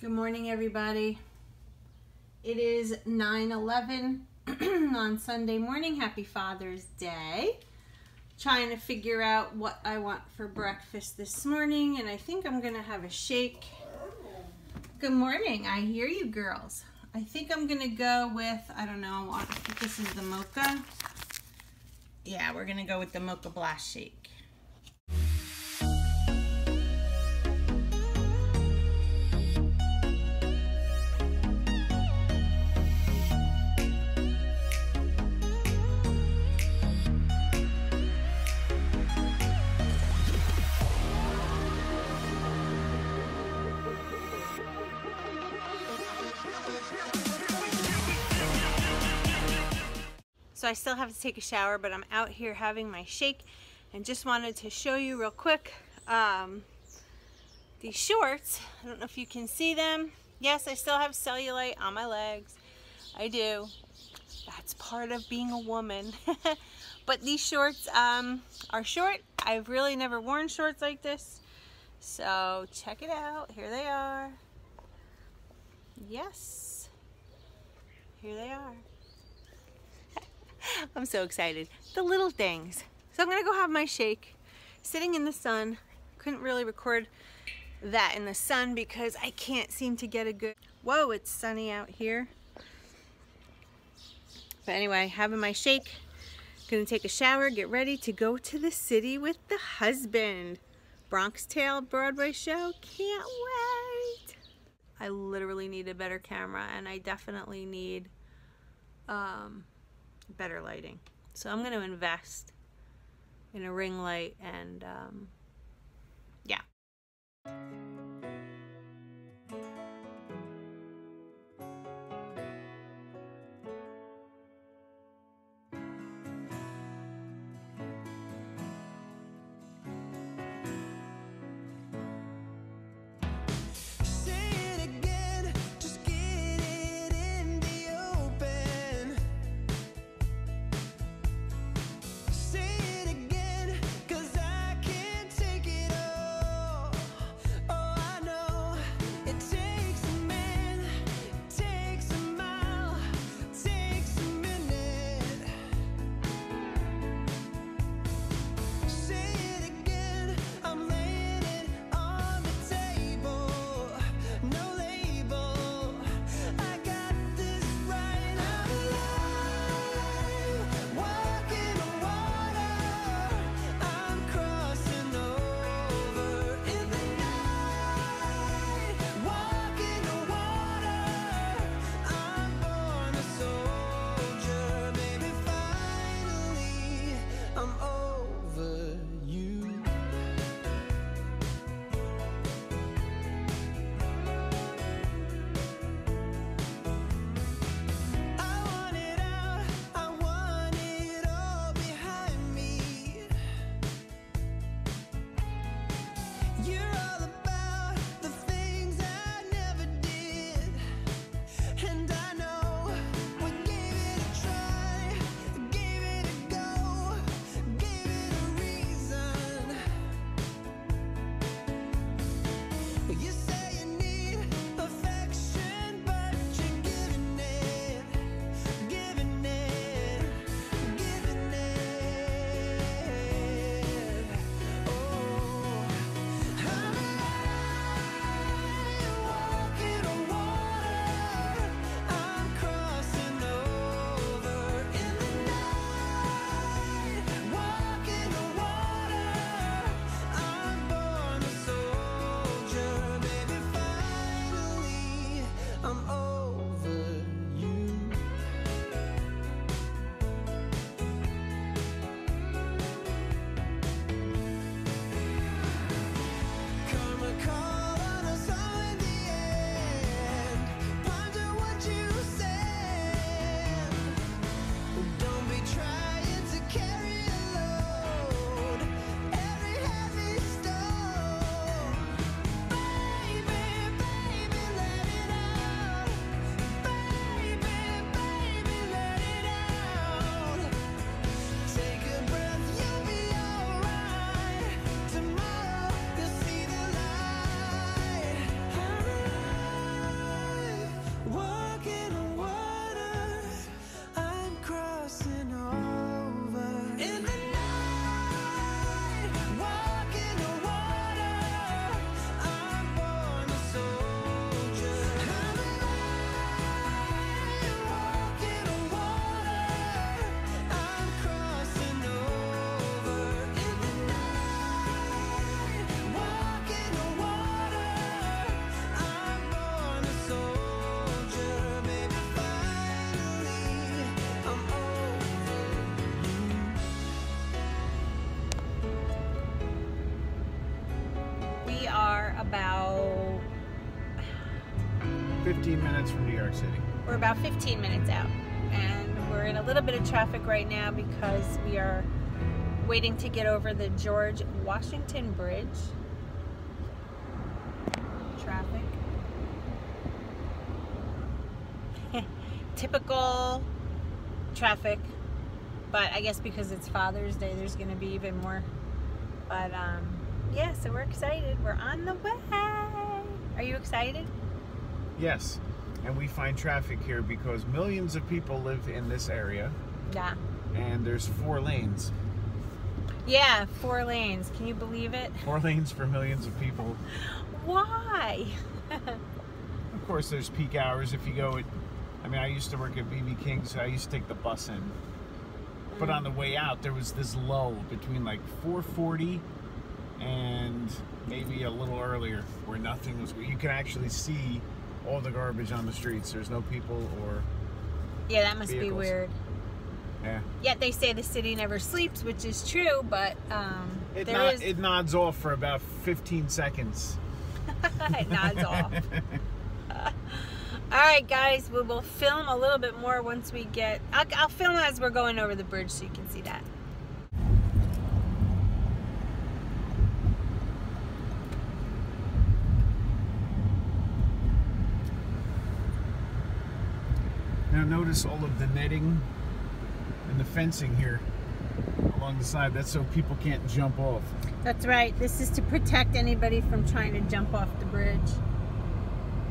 Good morning, everybody. It is 9/11 on Sunday morning. Happy Father's Day. Trying to figure out what I want for breakfast this morning, and I think I'm gonna have a shake. Good morning. I hear you, girls. I think I'm gonna go with, I don't know, I think this is the mocha. Yeah, we're gonna go with the mocha blast shake. So I still have to take a shower, but I'm out here having my shake and just wanted to show you real quick these shorts. I don't know if you can see them. Yes, I still have cellulite on my legs. I do. That's part of being a woman. But these shorts are short. I've really never worn shorts like this. So check it out. Here they are. Yes. Here they are. I'm so excited. The little things. So I'm gonna go have my shake, sitting in the sun. Couldn't really record that in the sun because I can't seem to get a good, whoa, it's sunny out here. But anyway, having my shake, gonna take a shower, get ready to go to the city with the husband. Bronx Tale Broadway show, can't wait. I literally need a better camera, and I definitely need better lighting. So I'm going to invest in a ring light and yeah. 15 minutes from New York City. We're about 15 minutes out. And we're in a little bit of traffic right now because we are waiting to get over the George Washington Bridge. Traffic. Typical traffic, but I guess because it's Father's Day, there's going to be even more. But yeah, so we're excited. We're on the way. Are you excited? Yes, and we find traffic here because millions of people live in this area. Yeah. And there's 4 lanes. Yeah, 4 lanes. Can you believe it? 4 lanes for millions of people. Why? Of course, there's peak hours. If you go at, I mean, I used to work at BB King, so I used to take the bus in. But on the way out, there was this lull between like 4:40 and maybe a little earlier where nothing was. You can actually see all the garbage on the streets. There's no people or yeah, that must vehicles. Be weird. Yeah. Yet they say the city never sleeps, which is true, but it nods off for about 15 seconds. It nods off. All right, guys, we will film a little bit more once we get... I'll film as we're going over the bridge so you can see that. Now notice all of the netting and the fencing here along the side. That's so people can't jump off. That's right. This is to protect anybody from trying to jump off the bridge.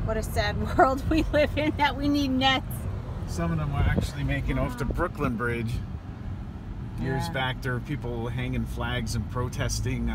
What a sad world we live in that we need nets. Some of them are actually making off the Brooklyn Bridge. Years back, there were people hanging flags and protesting.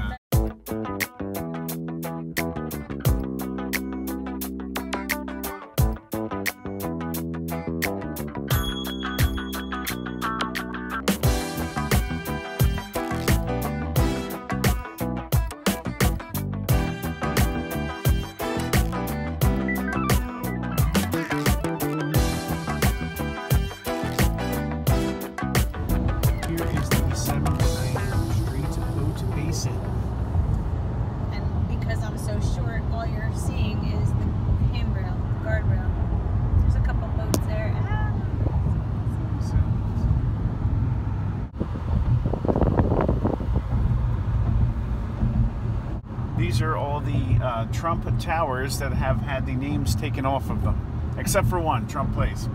These are all the Trump towers that have had the names taken off of them, except for one, Trump Place.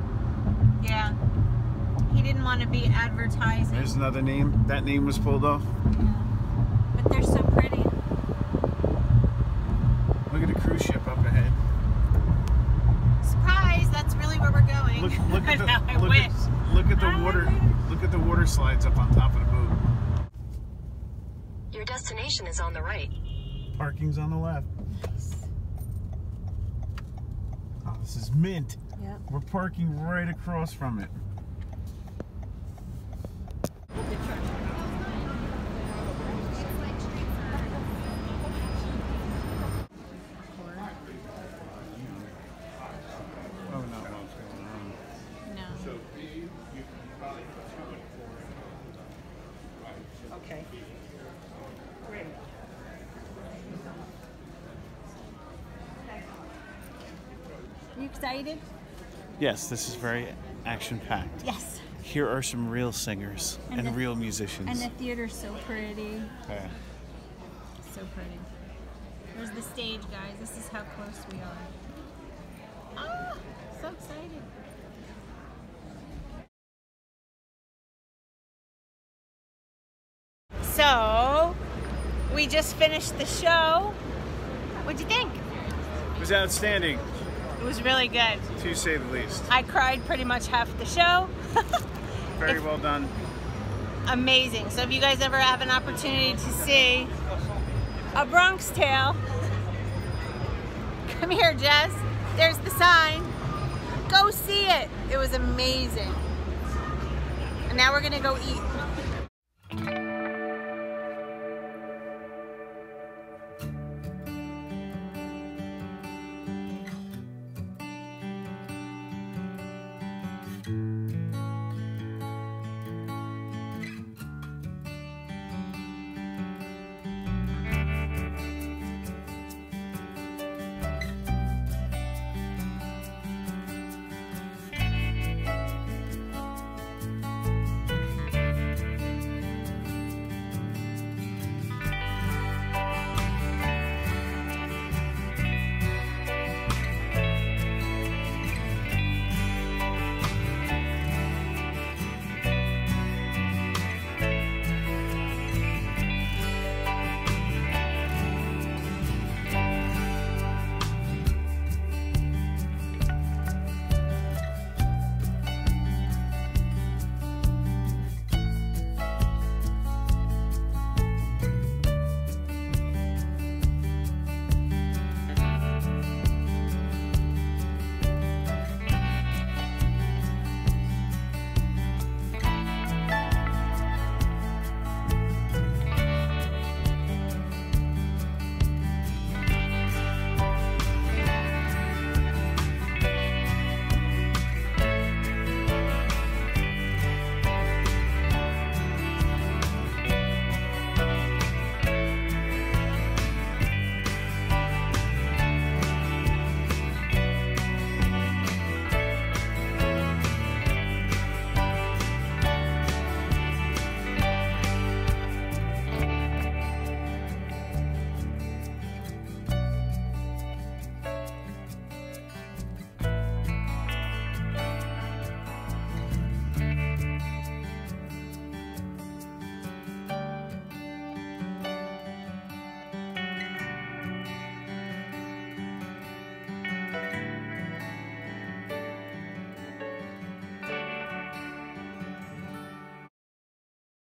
Yeah, he didn't want to be advertising. There's another name. That name was pulled off. Yeah. But they're so pretty. Look at the cruise ship up ahead. Surprise! That's really where we're going. Look at the water. Look at the water slides up on top of the boat. Your destination is on the right. Parking's on the left. Oh, this is mint. Yep. We're parking right across from it. Oh no, what's going on? No. Okay. Great. You excited? Yes, this is very action-packed. Yes. Here are some real singers and real musicians. And the theater's so pretty. Yeah. So pretty. There's the stage, guys. This is how close we are. Ah, so excited. So, we just finished the show. What'd you think? It was outstanding. It was really good. To say the least. I cried pretty much half the show. Very well done. Amazing. So if you guys ever have an opportunity to see A Bronx Tale, come here, Jess. There's the sign. Go see it. It was amazing. And now we're gonna go eat.